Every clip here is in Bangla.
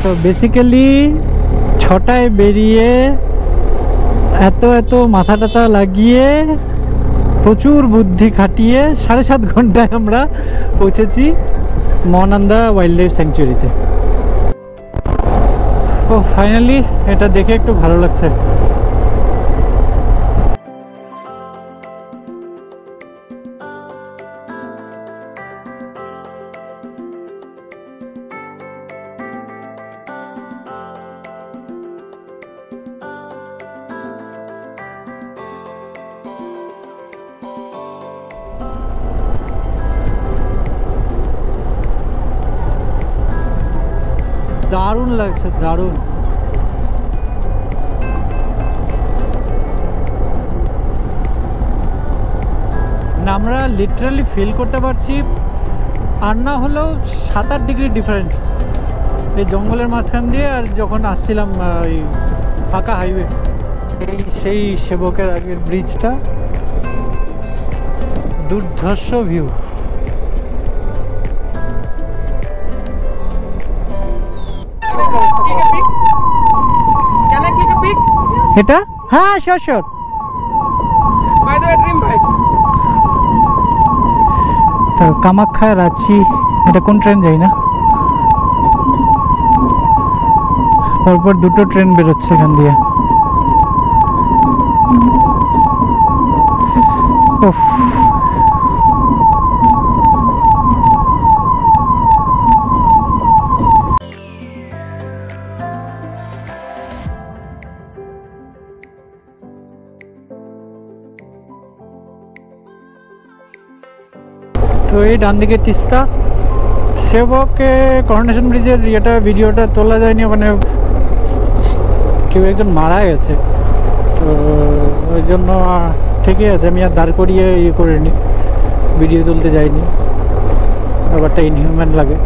সো বেসিক্যালি 6টায় বেরিয়ে এত মাথা টাথা লাগিয়ে প্রচুর বুদ্ধি খাটিয়ে 7.5 ঘন্টায় আমরা পৌঁছেছি মহানন্দা ওয়াইল্ড লাইফ স্যাংচুয়ারিতে। ও ফাইনালি এটা দেখে একটু ভালো লাগছে। দারুণ লাগছে, দারুণ। আমরা লিটারালি ফিল করতে পারছি আর না হলেও 7-8 ডিগ্রি ডিফারেন্স এই জঙ্গলের মাঝখান দিয়ে আর যখন আসছিলাম ওই ফাঁকা হাইওয়ে। এই সেই সেবকের আগের ব্রিজটা, দুর্ধর্ষ ভিউ। এটা হ্যাঁ শিওর। তো কামাখ্যা রাঁচি, এটা কোন ট্রেন যাই না, পরপর 2টো ট্রেন বেরোচ্ছে এখান দিয়ে। তো এই ডান দিকে তিস্তা, সেবকে করোনেশন ব্রিজের ভিডিওটা তোলা যায়নি, ওখানে কেউ একজন মারা গেছে, তো ওই জন্য ঠিকই আছে, আমি আর দাঁড় করিয়ে করিনি, ভিডিও তুলতে যাইনি, ব্যাপারটা ইনহিউম্যান লাগে।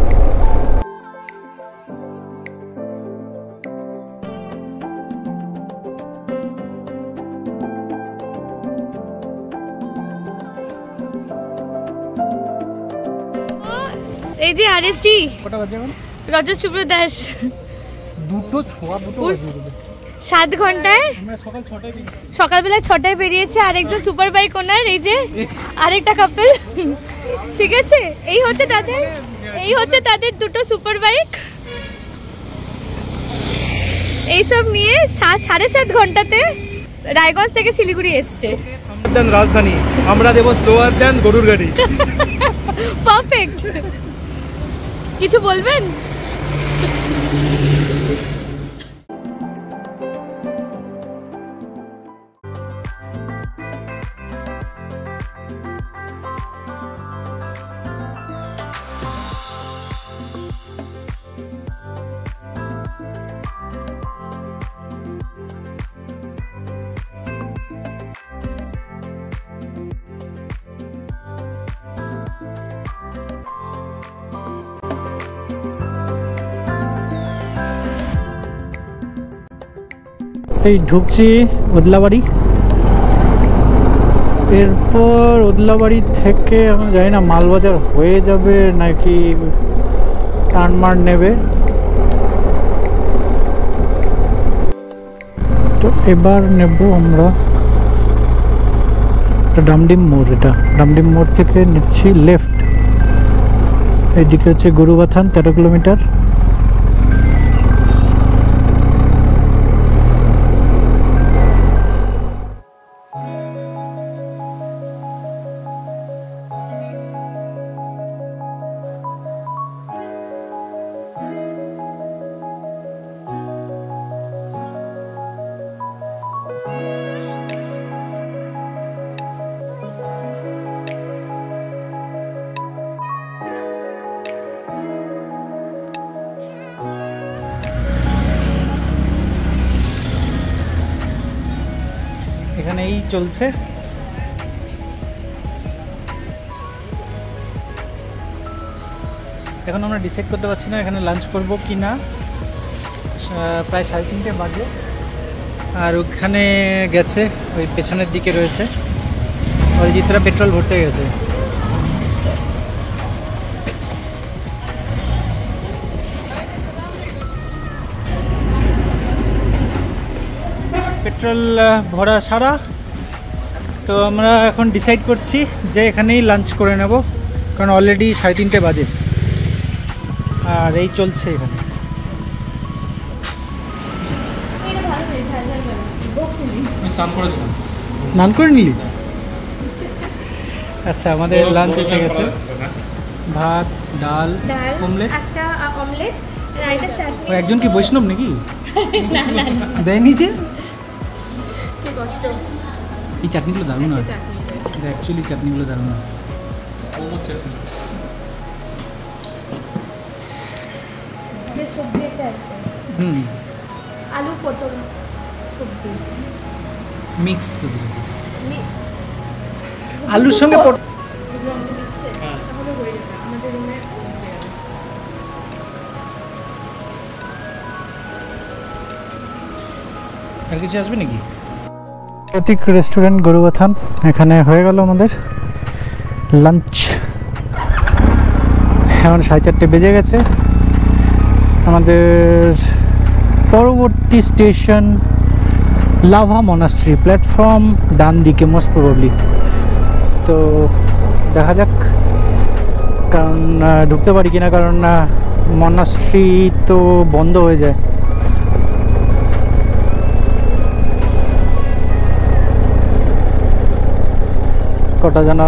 এই যে আরএসডি কটা বাজে এখন? রজত শুভ্র দাস 7 ঘন্টায় সকালবেলা 6টায় বেরিয়েছে। আরেকজন সুপার বাইক ওনার, এই যে আরেকটা কাপল, ঠিক আছে। এই হচ্ছে তাদের 2টো সুপার বাইক। এইসব নিয়ে 7.5 ঘন্টাতে রায়গঞ্জ থেকে শিলিগুড়ি এসছে। রাজধানী আমরা দেব স্লোয়ার দেন গরুর গাড়ি। পারফেক্ট। কিছু বলবেন? এই ঢুকছি ওদলাবাড়ি, এরপর ওদলাবাড়ি থেকে আমি জানি না মালবাজার হয়ে যাবে নাকি টার্নমার্ন নেবে। তো এবার নেব আমরা ডামডিম মোড়। এটা ডামডিম মোড় থেকে নিচ্ছি লেফট, এইদিকে হচ্ছে গুরুবাথান 13 কিলোমিটার। এখানে এই চলছে, এখন আমরা ডিসাইড করতে পারছি না এখানে লাঞ্চ করব কি না। প্রায় 3:30 বাজে, আর ওখানে গেছে ওই পেছনের দিকে রয়েছে অরিজিৎরা পেট্রোল ভরতে গেছে। পেট্রোল ভরা সারা। তো আমরা এখন ডিসাইড করছি যে এখানেই লাঞ্চ করে নেব, কারণ অলরেডি 3:30 বাজে আর এই চলছে এখানে। স্নান করে নিলি? আচ্ছা, আমাদের লাঞ্চ এসে গেছে। ভাত, ডাল, অমলেট। একটা অমলেট আর একটা চাটনি। একজন কি বৈষ্ণব নাকি? দেয়নি যে? কি কষ্ট। এই চাটনিগুলো দারুণ হয়, অ্যাকচুয়ালি চাটনিগুলো দারুণ হয়। সবজি একটা আছে, আলু পটল সবজি মিক্সড ভেজিটেবলস, আলুর সঙ্গে পটল। আর কিছু আসবে নাকি? প্রতীক রেস্টুরেন্ট গরুবাথান, এখানে হয়ে গেল আমাদের লাঞ্চ। এখন 4:30 বেজে গেছে। আমাদের পরবর্তী স্টেশন লাভা মনাস্ট্রি, প্ল্যাটফর্ম ডান দিকে মোস্ট প্রবাবলি। তো দেখা যাক, কারণ ঢুকতে পারি কিনা, কারণ মনাস্ট্রি তো বন্ধ হয়ে যায়। কটা যেন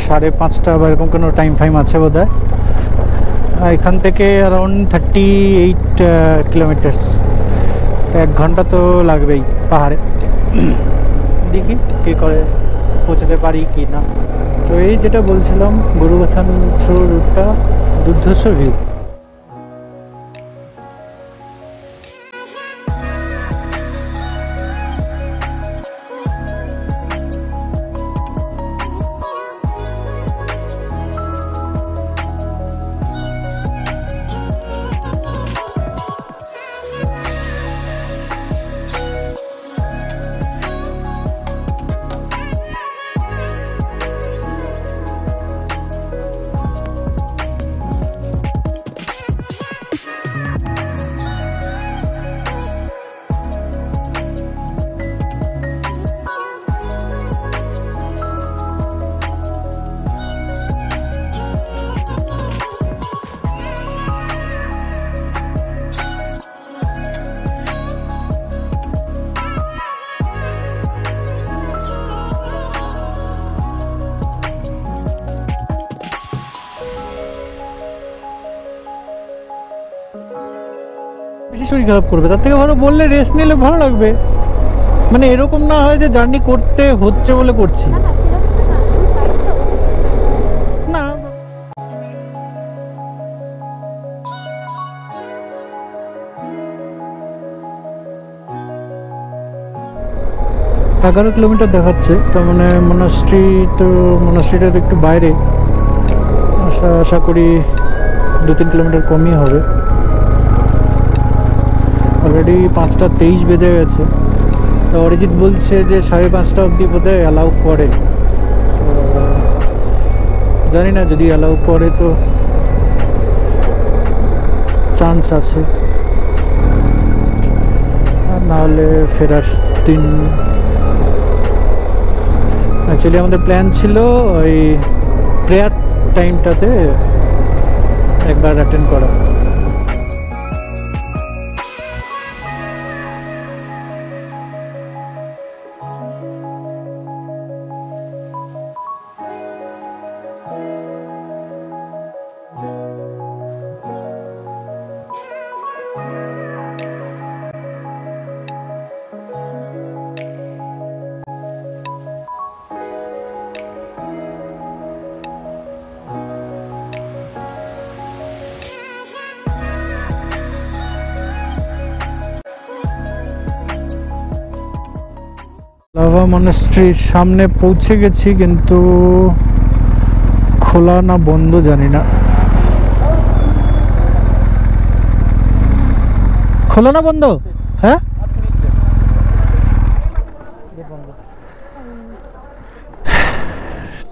5:30 বা এরকম কোনো টাইম ফাইম আছে বোধ হয়। এখান থেকে অ্যারাউন্ড 38 কিলোমিটার্স, 1 ঘন্টা তো লাগবেই পাহাড়ে। দেখি কী করে পৌঁছাতে পারি কি না। তো এই যেটা বলছিলাম, গরুবাথান থ্রু রুটটা দুর্ধর্ষ ভিউ। বেশি শরীর খারাপ করবে, তার থেকে ভালো বললে রেস্ট নিলে ভালো লাগবে। মানে এরকম না হয় যে জার্নি করতে হচ্ছে বলে করছি না। 11 কিলোমিটার দেখাচ্ছে, তার মানে মনাস্ট্রি, তো মনাস্ট্রিটা একটু বাইরে। আশা করি 2-3 কিলোমিটার কমই হবে। অলরেডি 5:23 বেজে গেছে। তো অরিজিৎ বলছে যে 5:30 অবধি বোধহয় অ্যালাউ করে। জানি না, যদি অ্যালাউ করে তো চান্স আছে, আর নাহলে ফেরার দিন। অ্যাকচুয়ালি আমাদের প্ল্যান ছিল ওই প্রেয়ার টাইমটাতে একবার অ্যাটেন্ড করা। লাভা মনাস্ট্রির সামনে পৌঁছে গেছি, কিন্তু খোলা না বন্ধ জানি না। খোলা না বন্ধ? হ্যাঁ,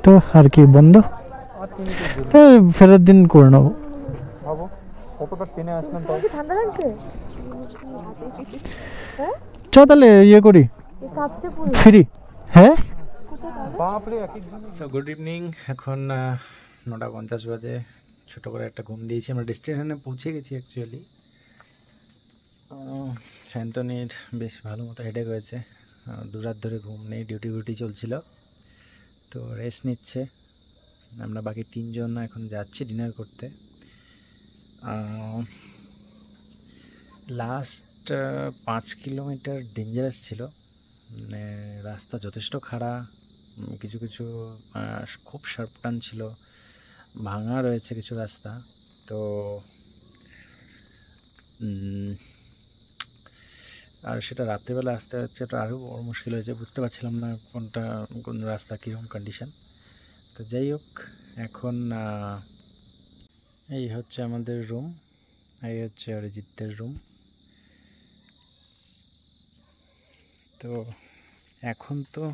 তো আর কি বন্ধ, তো ফেরার দিন করে নেবো। ঠান্ডা লাগছে? চ তাহলে ইয়ে করি, ফ্রি হ্যাঁ। সো গুড ইভিনিং, এখন 9:50 বাজে। ছোটো করে একটা ঘুম দিয়েছি, আমরা ডেস্টিনেশনে পৌঁছে গেছি অ্যাকচুয়ালি। শান্তনির বেশ ভালো মতো হেডেক হয়েছে, 2 রাত ধরে ঘুম নেই, ডিউটি চলছিল, তো রেস্ট নিচ্ছে। আমরা বাকি 3 জন এখন যাচ্ছি ডিনার করতে। লাস্ট 5 কিলোমিটার ডেঞ্জারাস ছিল, মানে রাস্তা যথেষ্ট খাড়া, কিছু কিছু খুব শার্প টার্ন ছিল, ভাঙা রয়েছে কিছু রাস্তা। তো আর সেটা রাত্রেবেলা আসতে হচ্ছে, এটা আরও বড় মুশকিল হয়েছে, বুঝতে পারছিলাম না কোন রাস্তা কীরকম কন্ডিশন। তো যাই হোক, এখন এই হচ্ছে আমাদের রুম, এই হচ্ছে অরিজিতের রুম। তো এখন তো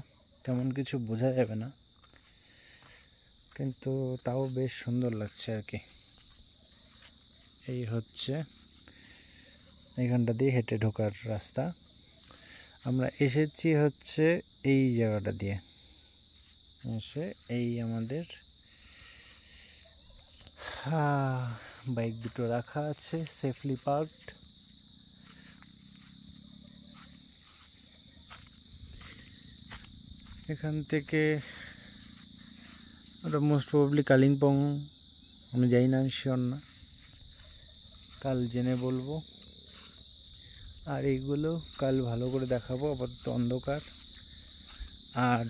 তেমন কিছু বোঝা যাবে না, কিন্তু তাও বেশ সুন্দর লাগছে আর কি। এই হচ্ছে এইখানটা দিয়ে হেঁটে ঢোকার রাস্তা। আমরা এসেছি হচ্ছে এই জায়গাটা দিয়ে, এসে এই আমাদের বাইক দুটো রাখা আছে, সেফলি পার্কড। এখান থেকে ওটা মোস্ট প্রবাবলি কালিম্পং, আমি যাই না, আমি শিওর না, কাল জেনে বলবো। আর এইগুলো কাল ভালো করে দেখাবো, আপাতত অন্ধকার। আর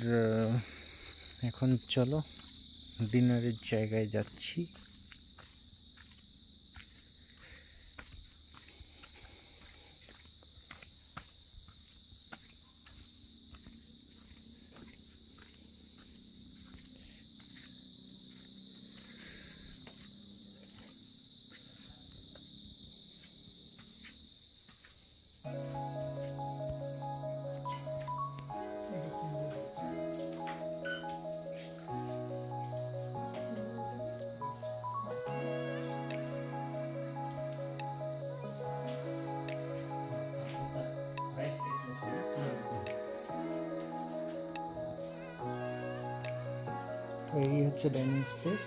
এখন চলো ডিনারের জায়গায় যাচ্ছি। তো এই হচ্ছে ডাইনিং স্পেস।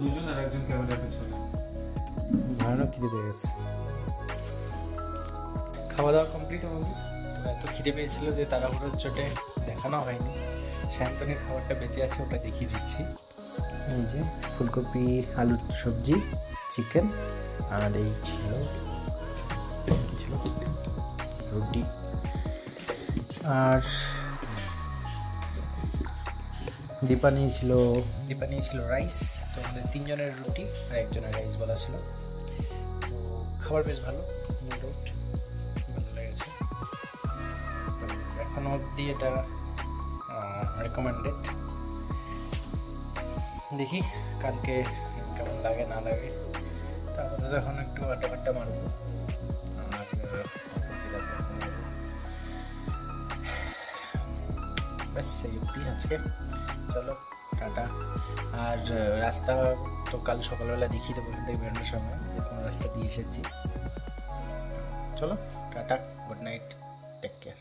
দুজন আর একজন ক্যামেরার পেছনে। ভয়ানক খিদে পেয়ে গেছে। খাওয়া দাওয়া কমপ্লিট আমাদের। তো এত খিদে পেয়েছিল যে তাড়াহুড়োর চোটে দেখানো হয়নি। শান্তনির খাবারটা বেঁচে আছে, ওটা দেখিয়ে দিচ্ছি। এই যে ফুলকপি আলুর সবজি, চিকেন, আর এই ছিল রুটি, আর দীপা নিয়েছিল রাইস। তো আমাদের 3 জনের রুটি আর 1 জনের রাইস বলা ছিল। তো খাবার বেশ ভালো, ভালো লেগেছে। এখনো অবধি এটা রেকমেন্ডেড। দেখি কালকে কেমন লাগে না লাগে। তো আপাতত এখন একটু আড্ডা মারবো। আর ব্যাস এই অবধি আজকে। চলো টাটা। আর রাস্তা তো কাল সকালবেলা দেখিয়ে দেবো, এখান থেকে বেরোনোর সময় যে কোন রাস্তা দিয়ে এসেছি। চলো টাটা, গুড নাইট, টেক কেয়ার।